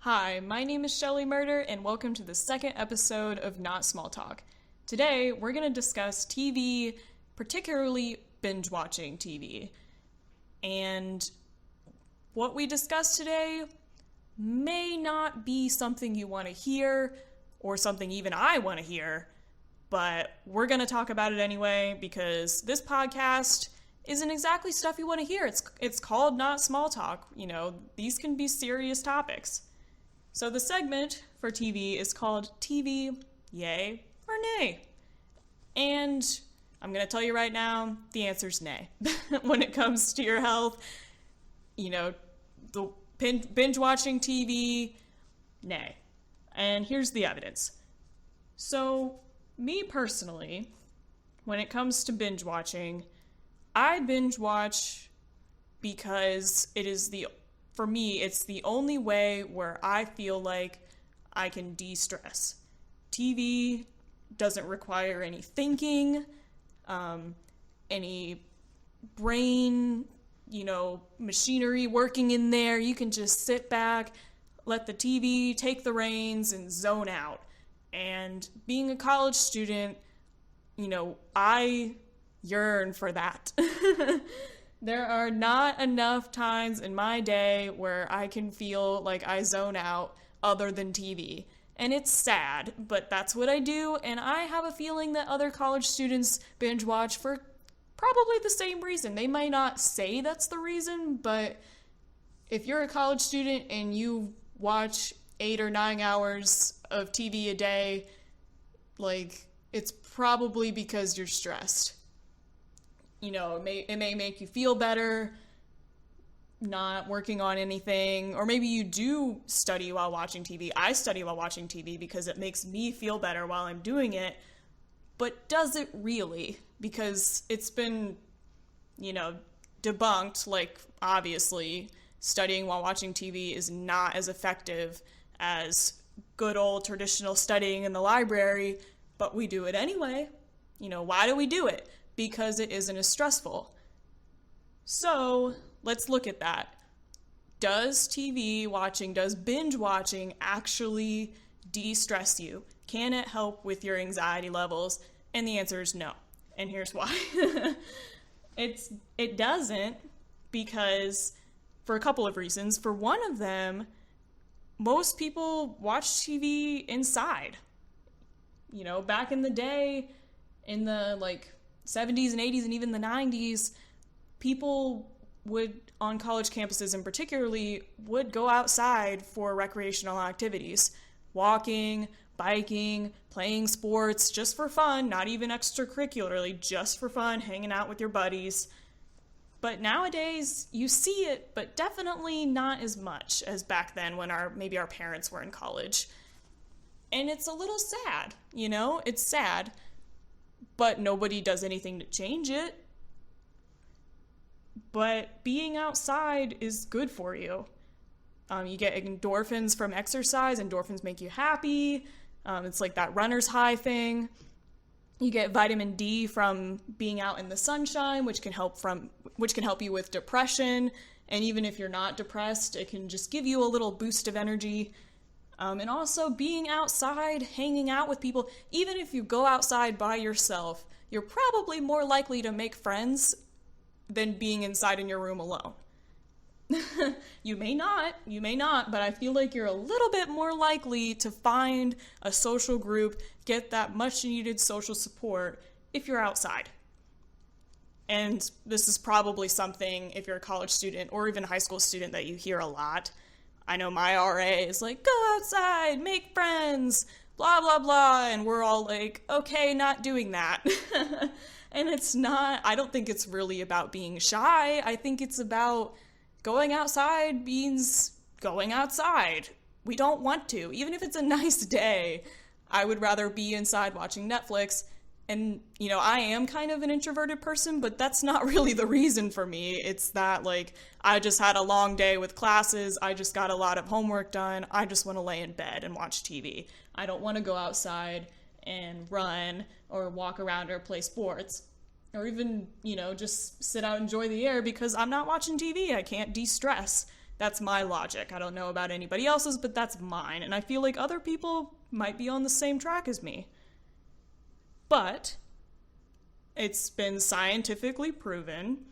Hi, my name is Shelley Murder, and welcome to the second episode of Not Small Talk. Today, we're going to discuss TV, particularly binge-watching TV. And what we discuss today may not be something you want to hear, or something even I want to hear, but we're going to talk about it anyway, because this podcast isn't exactly stuff you want to hear. It's called Not Small Talk. You know, these can be serious topics. So the segment for TV is called TV, Yay or Nay. And I'm going to tell you right now, the answer's nay. When it comes to your health, you know, the binge-watching TV, nay. And here's the evidence. So, me personally, when it comes to binge-watching, I binge-watch because for me, it's the only way where I feel like I can de-stress. TV doesn't require any thinking, any brain, machinery working in there. You can just sit back, let the TV take the reins, and zone out. And being a college student, I yearn for that. There are not enough times in my day where I can feel like I zone out other than TV. And it's sad, but that's what I do, and I have a feeling that other college students binge watch for probably the same reason. They might not say that's the reason, but if you're a college student and you watch 8 or 9 hours of TV a day, it's probably because you're stressed. It may make you feel better not working on anything, or maybe you do study while watching TV. I study while watching TV because it makes me feel better while I'm doing it, but does it really? Because it's been, debunked, obviously, studying while watching TV is not as effective as good old traditional studying in the library, but we do it anyway. Why do we do it? Because it isn't as stressful. So let's look at that. Does binge watching actually de-stress you? Can it help with your anxiety levels? And the answer is no. And here's why. It doesn't, because for a couple of reasons. For one of them, most people watch TV inside. Back in the day, in the 70s and 80s and even the 90s, people on college campuses in particularly, would go outside for recreational activities. Walking, biking, playing sports, just for fun, not even extracurricularly, just for fun, hanging out with your buddies. But nowadays, you see it, but definitely not as much as back then when maybe our parents were in college. And it's a little sad, It's sad. But nobody does anything to change it. But being outside is good for you. You get endorphins from exercise. Endorphins make you happy. It's like that runner's high thing. You get vitamin D from being out in the sunshine, which can help you with depression. And even if you're not depressed, it can just give you a little boost of energy. And also being outside, hanging out with people, even if you go outside by yourself, you're probably more likely to make friends than being inside in your room alone. You may not, but I feel like you're a little bit more likely to find a social group, get that much needed social support if you're outside. And this is probably something, if you're a college student or even a high school student, that you hear a lot. I know my RA is like, go outside, make friends, blah, blah, blah. And we're all like, okay, not doing that. And I don't think it's really about being shy. I think it's about going outside means going outside. We don't want to. Even if it's a nice day, I would rather be inside watching Netflix. And, I am kind of an introverted person, but that's not really the reason for me. It's that, I just had a long day with classes. I just got a lot of homework done. I just want to lay in bed and watch TV. I don't want to go outside and run or walk around or play sports. Or even, just sit out and enjoy the air because I'm not watching TV. I can't de-stress. That's my logic. I don't know about anybody else's, but that's mine. And I feel like other people might be on the same track as me. But it's been scientifically proven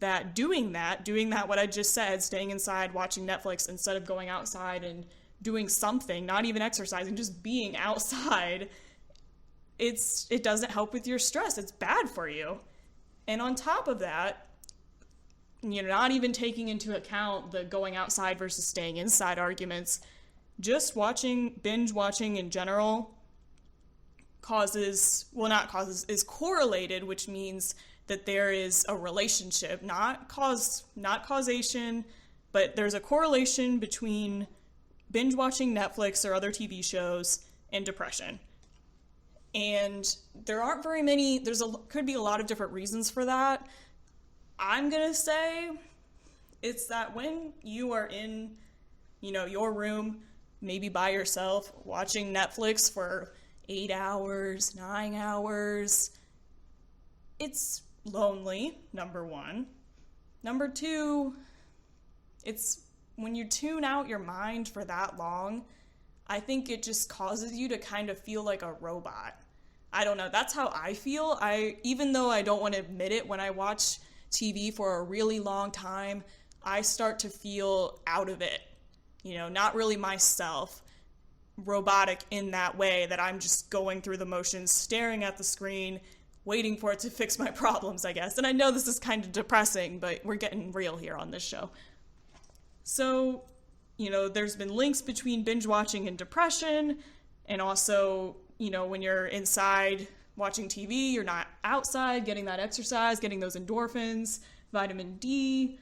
that doing that, what I just said, staying inside, watching Netflix instead of going outside and doing something, not even exercising, just being outside, it doesn't help with your stress. It's bad for you. And on top of that, not even taking into account the going outside versus staying inside arguments, just binge watching in general is correlated, which means that there is a relationship, not causation, but there's a correlation between binge watching Netflix or other TV shows and depression. And there aren't very many, could be a lot of different reasons for that. I'm gonna say it's that when you are in, your room, maybe by yourself, watching Netflix for 8 hours, 9 hours, it's lonely, number one. Number two, it's when you tune out your mind for that long, I think it just causes you to kind of feel like a robot. I don't know, that's how I feel. Even though I don't want to admit it, when I watch TV for a really long time, I start to feel out of it, not really myself, robotic in that way, that I'm just going through the motions, staring at the screen, waiting for it to fix my problems, I guess. And I know this is kind of depressing, but we're getting real here on this show. So, there's been links between binge watching and depression, and also, when you're inside watching TV, you're not outside getting that exercise, getting those endorphins, vitamin D.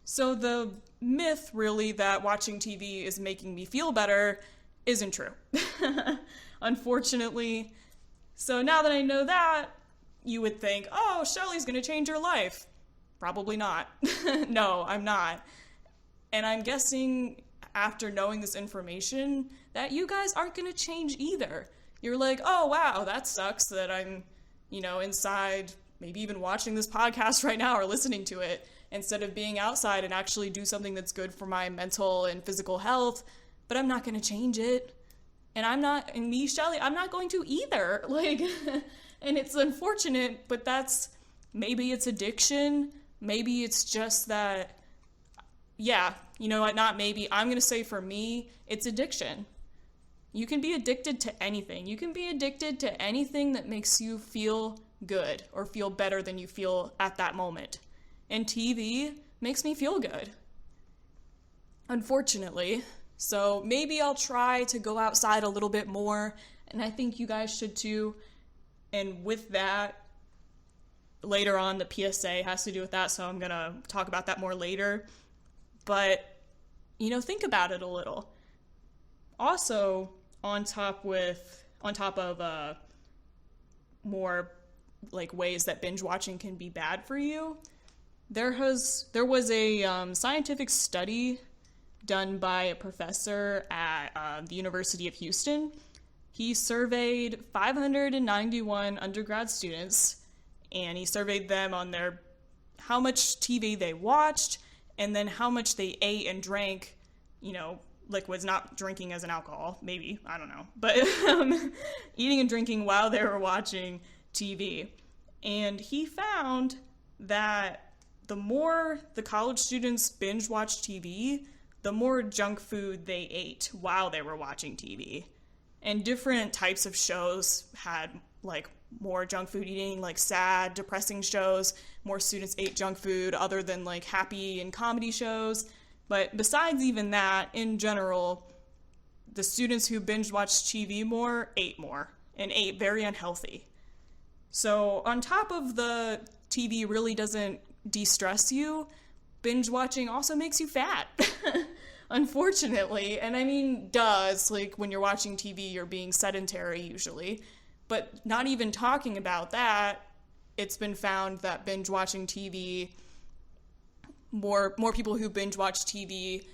So the myth, really, that watching TV is making me feel better isn't true, unfortunately. So now that I know that, you would think, oh, Shelley's going to change her life. Probably not. No, I'm not. And I'm guessing after knowing this information that you guys aren't going to change either. You're like, oh, wow, that sucks that I'm, inside, maybe even watching this podcast right now or listening to it, instead of being outside and actually do something that's good for my mental and physical health. But I'm not going to change it. And me, Shelley, I'm not going to either. And it's unfortunate, but maybe it's addiction. Maybe it's just that, not maybe, I'm going to say for me, it's addiction. You can be addicted to anything. You can be addicted to anything that makes you feel good or feel better than you feel at that moment. And TV makes me feel good, unfortunately. So maybe I'll try to go outside a little bit more, and I think you guys should too. And with that, later on, the PSA has to do with that, so I'm going to talk about that more later. But, think about it a little. Also, on top of more like ways that binge watching can be bad for you, there was a scientific study done by a professor at the University of Houston. He surveyed 591 undergrad students, and he surveyed them on how much TV they watched, and then how much they ate and drank, liquids, not drinking as an alcohol, maybe, I don't know, but eating and drinking while they were watching TV. And he found that the more the college students binge watched TV, the more junk food they ate while they were watching TV. And different types of shows had more junk food eating, sad, depressing shows. More students ate junk food other than happy and comedy shows. But besides even that, in general, the students who binge watched TV more ate and ate very unhealthy. So on top of the TV really doesn't de-stress you, binge watching also makes you fat. Unfortunately. And I mean, does, when you're watching TV, you're being sedentary usually. But not even talking about that, it's been found that binge watching TV, more people who binge watch TV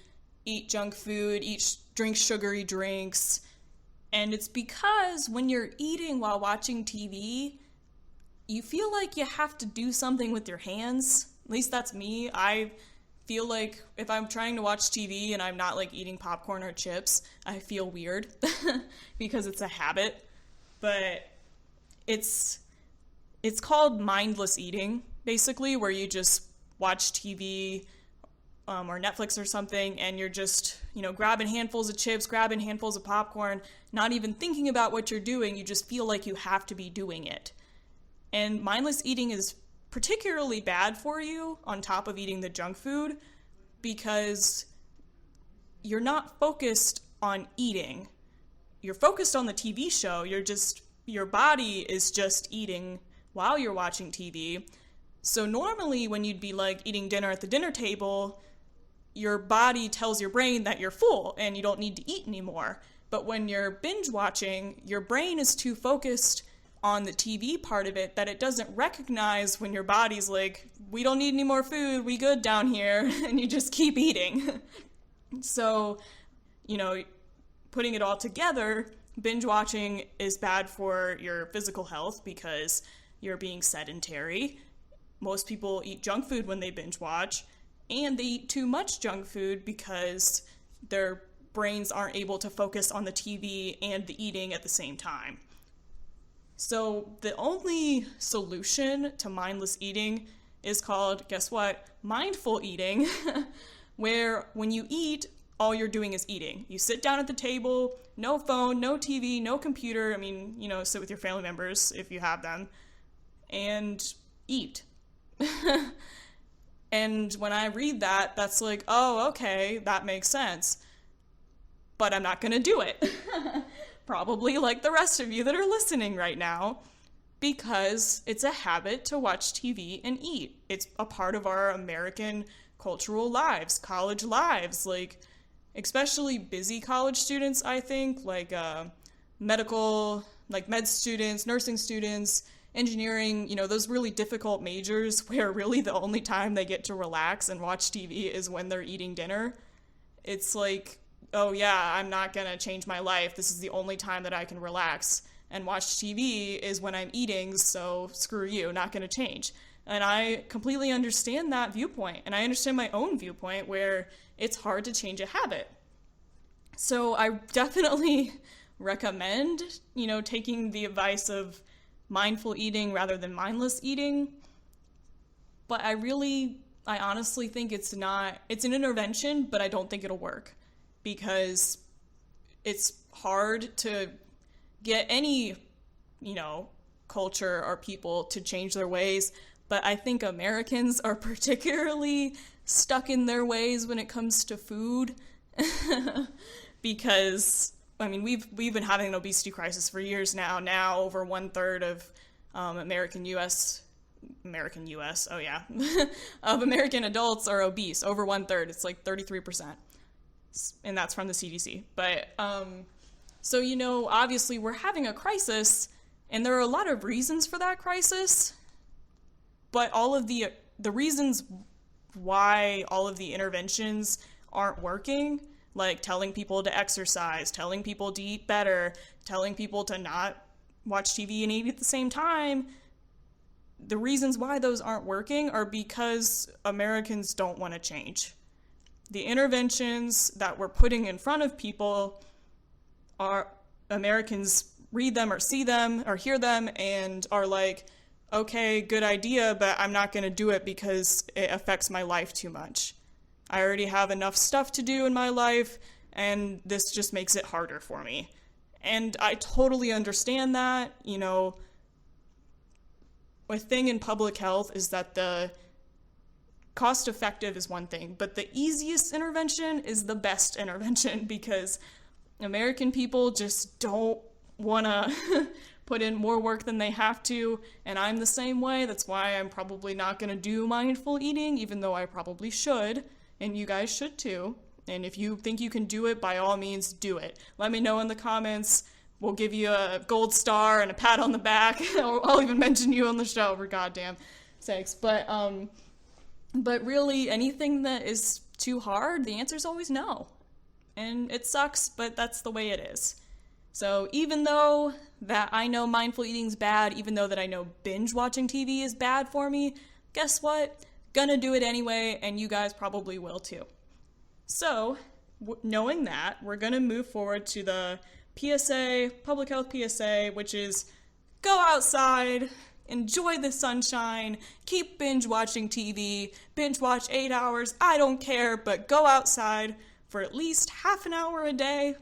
eat junk food, drink sugary drinks. And it's because when you're eating while watching TV, you feel like you have to do something with your hands. At least that's me. feel like if I'm trying to watch TV and I'm not like eating popcorn or chips, I feel weird because it's a habit. But it's called mindless eating, basically, where you just watch TV or Netflix or something, and you're just, grabbing handfuls of chips, grabbing handfuls of popcorn, not even thinking about what you're doing. You just feel like you have to be doing it. And mindless eating is particularly bad for you on top of eating the junk food because you're not focused on eating. You're focused on the TV show. Your body is just eating while you're watching TV. So normally when you'd be like eating dinner at the dinner table, your body tells your brain that you're full and you don't need to eat anymore. But when you're binge watching, your brain is too focused on the TV part of it that it doesn't recognize when your body's like, we don't need any more food, we good down here, and you just keep eating. So, putting it all together, binge watching is bad for your physical health because you're being sedentary. Most people eat junk food when they binge watch, and they eat too much junk food because their brains aren't able to focus on the TV and the eating at the same time. So the only solution to mindless eating is called, guess what? Mindful eating, where when you eat, all you're doing is eating. You sit down at the table, no phone, no TV, no computer. Sit with your family members if you have them, and eat. And when I read that, that's like, oh, okay, that makes sense. But I'm not going to do it. Probably like the rest of you that are listening right now, because it's a habit to watch TV and eat. It's a part of our American cultural lives, college lives, like especially busy college students, I think, like med students, nursing students, engineering, those really difficult majors where really the only time they get to relax and watch TV is when they're eating dinner. It's like, oh yeah, I'm not gonna change my life. This is the only time that I can relax and watch TV is when I'm eating, so screw you, not gonna change. And I completely understand that viewpoint, and I understand my own viewpoint where it's hard to change a habit. So I definitely recommend, taking the advice of mindful eating rather than mindless eating. But I honestly think it's an intervention, but I don't think it'll work because it's hard to get any, culture or people to change their ways. But I think Americans are particularly stuck in their ways when it comes to food because we've been having an obesity crisis for years now. Now over 1/3 of American adults are obese. Over 1/3, it's like 33%, and that's from the CDC. But so obviously we're having a crisis, and there are a lot of reasons for that crisis. But all of the reasons why all of the interventions aren't working, like telling people to exercise, telling people to eat better, telling people to not watch TV and eat at the same time, the reasons why those aren't working are because Americans don't want to change. The interventions that we're putting in front of people are Americans read them or see them or hear them and are like, okay, good idea, but I'm not going to do it because it affects my life too much. I already have enough stuff to do in my life, and this just makes it harder for me. And I totally understand that. A thing in public health is that the cost effective is one thing, but the easiest intervention is the best intervention because American people just don't want to put in more work than they have to, and I'm the same way. That's why I'm probably not going to do mindful eating, even though I probably should, and you guys should too. And if you think you can do it, by all means, do it. Let me know in the comments. We'll give you a gold star and a pat on the back. I'll even mention you on the show, for goddamn sakes. But really, anything that is too hard, the answer is always no. And it sucks, but that's the way it is. So even though that I know mindful eating is bad, even though that I know binge watching TV is bad for me, guess what? gonna do it anyway, and you guys probably will too. So, knowing that, we're gonna move forward to the PSA, public health PSA, which is go outside, enjoy the sunshine, keep binge watching TV, binge watch 8 hours, I don't care, but go outside for at least half an hour a day.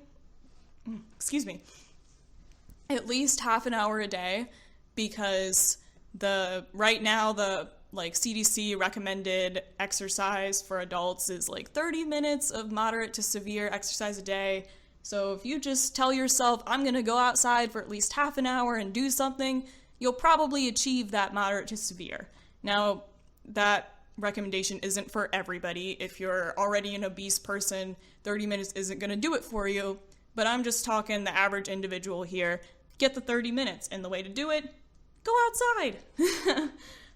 At least half an hour a day, because right now the CDC recommended exercise for adults is 30 minutes of moderate to severe exercise a day. So if you just tell yourself, I'm going to go outside for at least half an hour and do something, you'll probably achieve that moderate to severe. Now, that recommendation isn't for everybody. If you're already an obese person, 30 minutes isn't going to do it for you. But I'm just talking the average individual here. Get the 30 minutes, and the way to do it, go outside.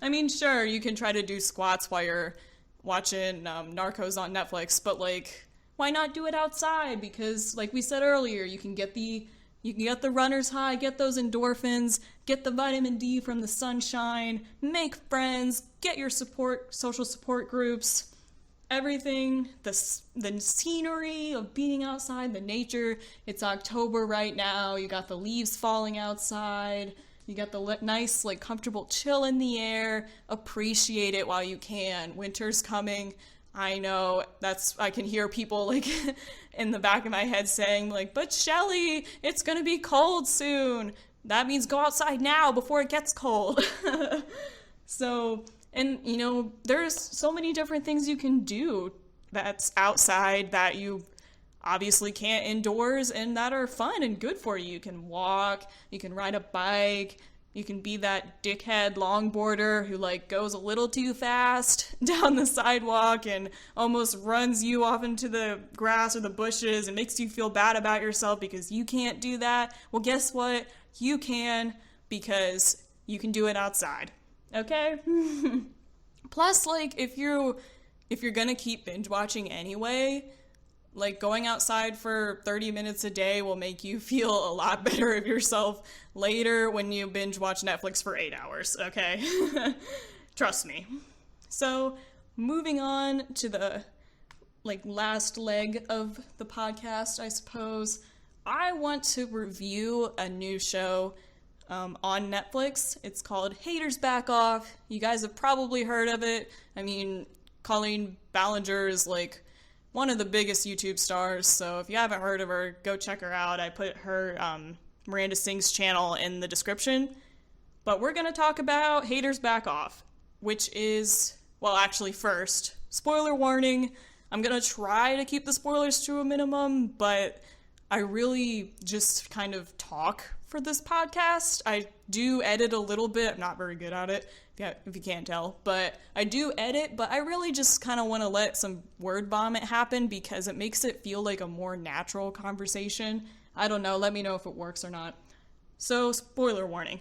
I mean, sure, you can try to do squats while you're watching Narcos on Netflix, but why not do it outside? Because like we said earlier, you can get the runner's high, get those endorphins, get the vitamin D from the sunshine, make friends, get your social support groups, everything, the scenery of being outside, the nature. It's October right now, you got the leaves falling outside, you got the nice, comfortable chill in the air. Appreciate it while you can. Winter's coming. I know, I can hear people, in the back of my head saying, but Shelley, it's gonna be cold soon. That means go outside now before it gets cold. So, and, there's so many different things you can do that's outside that you obviously can't indoors and that are fun and good for you. You can walk, you can ride a bike, you can be that dickhead longboarder who goes a little too fast down the sidewalk and almost runs you off into the grass or the bushes and makes you feel bad about yourself because you can't do that. Well, guess what? You can, because you can do it outside. Okay? Plus, if you're gonna keep binge watching anyway, going outside for 30 minutes a day will make you feel a lot better of yourself later when you binge watch Netflix for 8 hours, okay? Trust me. So, moving on to the, last leg of the podcast, I suppose, I want to review a new show on Netflix. It's called Haters Back Off. You guys have probably heard of it. I mean, Colleen Ballinger is, one of the biggest YouTube stars, so if you haven't heard of her, go check her out. I put her Miranda Sings channel in the description. But we're going to talk about Haters Back Off, which is, first, spoiler warning. I'm going to try to keep the spoilers to a minimum, but I really just kind of talk for this podcast. I do edit a little bit. I'm not very good at it, if you can't tell, but I do edit, but I really just kind of want to let some word vomit happen because it makes it feel like a more natural conversation. I don't know, let me know if it works or not. So, spoiler warning.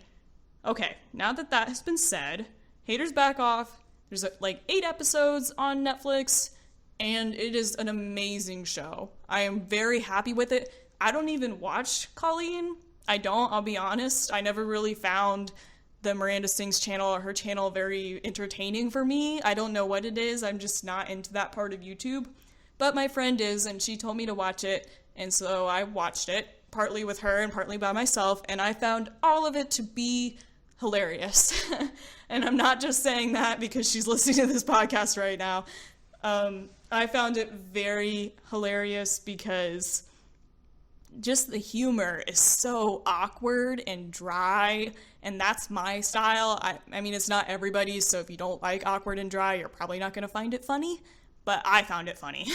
Okay, now that has been said, Haters Back Off, there's 8 episodes on Netflix, and it is an amazing show. I am very happy with it. I don't even watch Colleen. I'll be honest. I never really found the Miranda Sings channel or her channel very entertaining for me. I don't know what it is. I'm just not into that part of YouTube. But my friend is, and she told me to watch it, and so I watched it, partly with her and partly by myself, and I found all of it to be hilarious. And I'm not just saying that because she's listening to this podcast right now. I found it very hilarious because just the humor is so awkward and dry, and that's my style. I mean, it's not everybody's, so if you don't like awkward and dry, you're probably not going to find it funny, but I found it funny.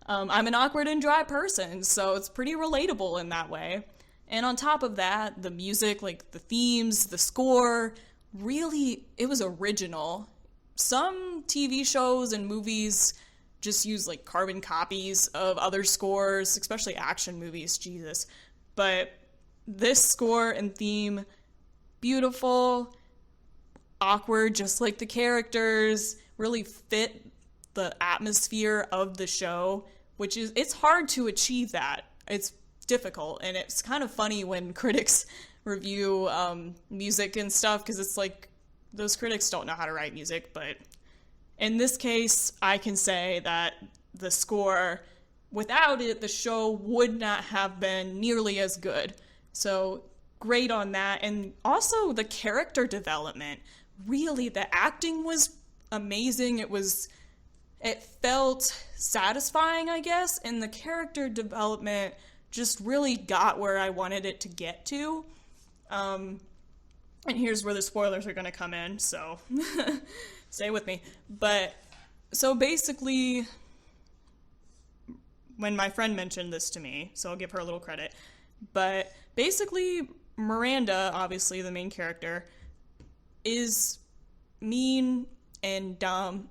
I'm an awkward and dry person, so it's pretty relatable in that way. And on top of that, the music, the themes, the score, really, it was original. Some TV shows and movies just use carbon copies of other scores, especially action movies, Jesus. But this score and theme, beautiful, awkward, just like the characters, really fit the atmosphere of the show, it's hard to achieve that. It's difficult, and it's kind of funny when critics review music and stuff, because it's those critics don't know how to write music, but In this case, I can say that the score, without it, the show would not have been nearly as good. So great on that. And also the character development. Really, the acting was amazing. It felt satisfying, I guess, and the character development just really got where I wanted it to get to. And here's where the spoilers are going to come in, so stay with me. But, so basically, when my friend mentioned this to me, so I'll give her a little credit, but basically, Miranda, obviously the main character, is mean and dumb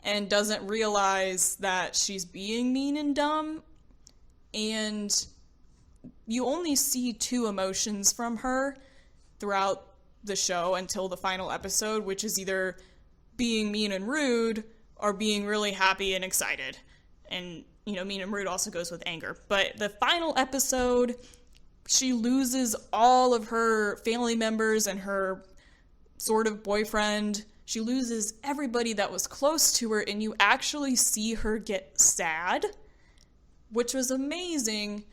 and doesn't realize that she's being mean and dumb, and you only see two emotions from her throughout the show until the final episode, which is either being mean and rude or being really happy and excited. And, mean and rude also goes with anger. But the final episode, she loses all of her family members and her sort of boyfriend. She loses everybody that was close to her, and you actually see her get sad, which was amazing.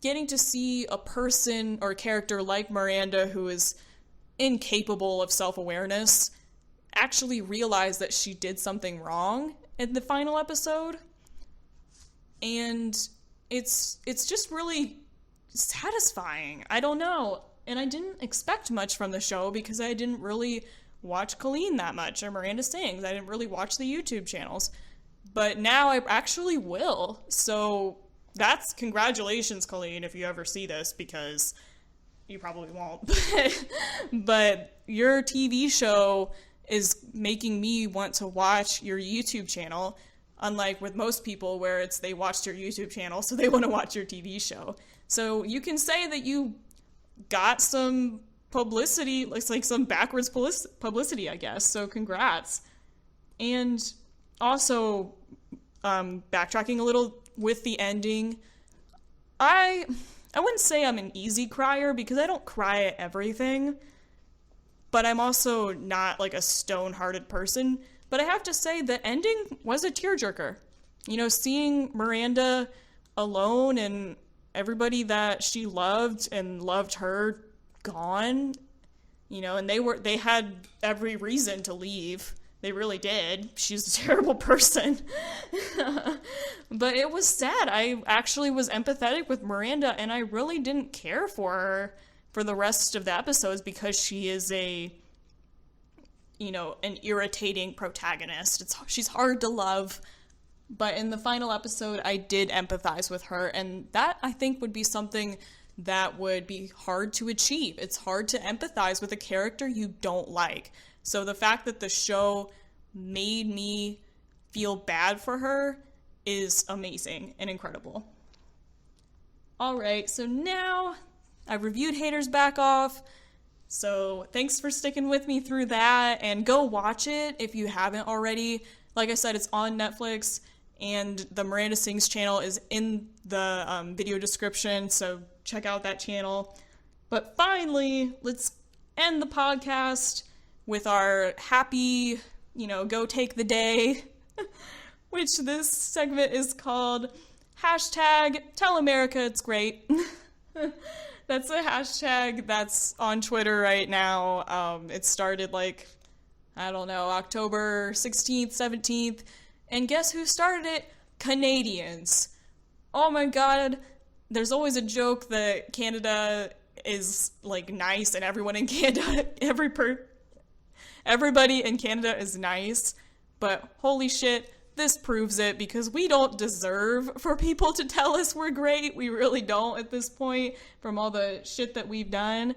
Getting to see a person or a character like Miranda, who is incapable of self-awareness, actually realize that she did something wrong in the final episode. And it's just really satisfying. I don't know. And I didn't expect much from the show because I didn't really watch Colleen that much, or Miranda Sings. I didn't really watch the YouTube channels. But now I actually will. So that's congratulations, Colleen, if you ever see this, because you probably won't. But your TV show is making me want to watch your YouTube channel, unlike with most people where it's they watched your YouTube channel, so they want to watch your TV show. So you can say that you got some publicity, like some backwards publicity, I guess. So congrats. And also, backtracking a little with the ending, I wouldn't say I'm an easy crier because I don't cry at everything, but I'm also not like a stone-hearted person. But I have to say the ending was a tearjerker. Seeing Miranda alone and everybody that she loved and loved her gone, and they had every reason to leave. They really did. She's a terrible person. But it was sad. I actually was empathetic with Miranda, and I really didn't care for her for the rest of the episodes because she is an irritating protagonist. She's hard to love. But in the final episode, I did empathize with her, and that, I think, would be something that would be hard to achieve. It's hard to empathize with a character you don't like. So the fact that the show made me feel bad for her is amazing and incredible. Alright, so now I've reviewed Haters Back Off. So thanks for sticking with me through that, and go watch it if you haven't already. Like I said, it's on Netflix, and the Miranda Sings channel is in the video description, so check out that channel. But finally, let's end the podcast with our happy, go take the day, which this segment is called #TellAmericaIt'sGreat. That's a hashtag that's on Twitter right now. It started October 16th, 17th. And guess who started it? Canadians. Oh my god. There's always a joke that Canada is nice and everyone in Canada, everybody in Canada is nice. But holy shit, this proves it, because we don't deserve for people to tell us we're great. We really don't at this point, from all the shit that we've done.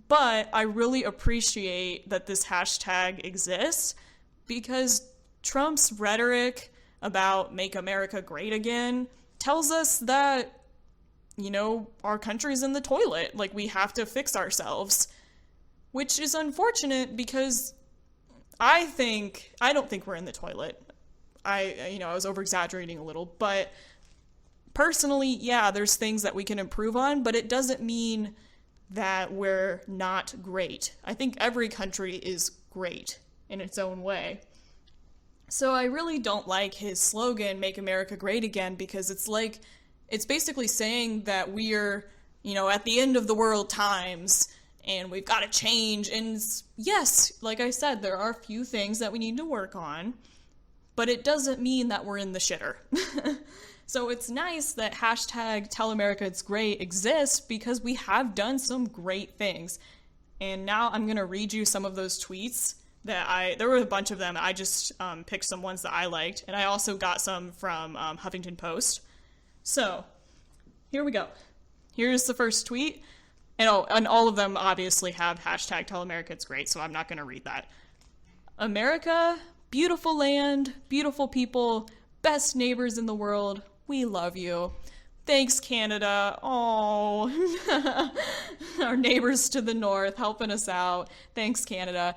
But I really appreciate that this hashtag exists, because Trump's rhetoric about Make America Great Again tells us that, our country's in the toilet. We have to fix ourselves. Which is unfortunate, because I don't think we're in the toilet. I was over-exaggerating a little, but personally, yeah, there's things that we can improve on, but it doesn't mean that we're not great. I think every country is great, in its own way. So I really don't like his slogan, Make America Great Again, because it's basically saying that we're, at the end of the world times, and we've got to change. And yes, like I said, there are a few things that we need to work on, but it doesn't mean that we're in the shitter. So it's nice that hashtag tellamericaitsgreat exists because we have done some great things. And now I'm going to read you some of those tweets there were a bunch of them. I just picked some ones that I liked. And I also got some from Huffington Post. So here we go. Here's the first tweet. And all of them obviously have hashtag tellamericaitsgreat, so I'm not going to read that. America, beautiful land, beautiful people, best neighbors in the world. We love you. Thanks, Canada. Oh, our neighbors to the north helping us out. Thanks, Canada.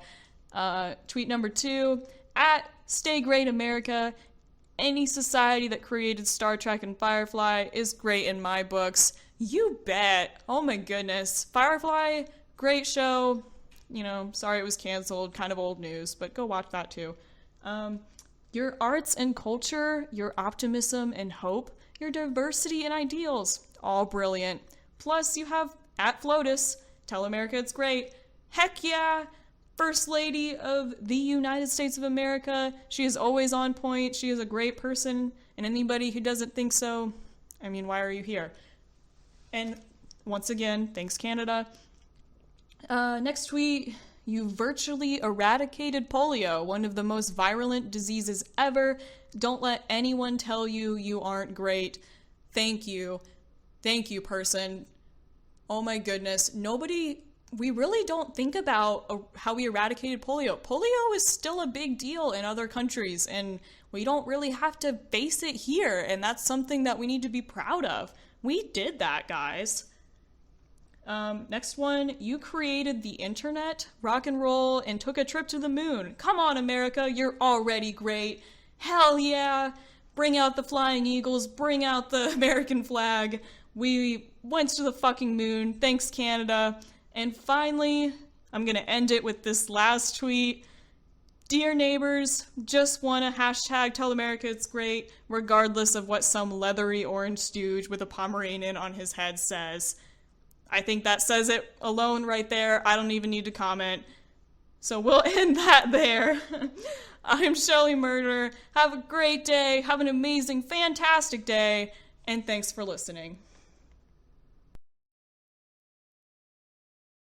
Tweet number 2, at Stay Great America. Any society that created Star Trek and Firefly is great in my books. You bet. Oh my goodness. Firefly, great show. Sorry it was canceled. Kind of old news, but go watch that too. Your arts and culture, your optimism and hope, your diversity and ideals, all brilliant. Plus you have at Flotus, Tell America It's Great. Heck yeah. First Lady of the United States of America. She is always on point. She is a great person. And anybody who doesn't think so, why are you here? And once again, thanks, Canada. Next tweet, you virtually eradicated polio, one of the most virulent diseases ever. Don't let anyone tell you you aren't great. Thank you. Thank you, person. Oh my goodness. We really don't think about how we eradicated polio. Polio is still a big deal in other countries, and we don't really have to face it here, and that's something that we need to be proud of. We did that, guys. Next one, you created the internet, rock and roll, and took a trip to the moon. Come on, America, you're already great. Hell yeah. Bring out the flying eagles, bring out the American flag. We went to the fucking moon. Thanks, Canada. And finally, I'm going to end it with this last tweet. Dear neighbors, just want to hashtag Tell America It's Great, regardless of what some leathery orange stooge with a Pomeranian on his head says. I think that says it alone right there. I don't even need to comment. So we'll end that there. I'm Shelley Murder. Have a great day. Have an amazing, fantastic day. And thanks for listening.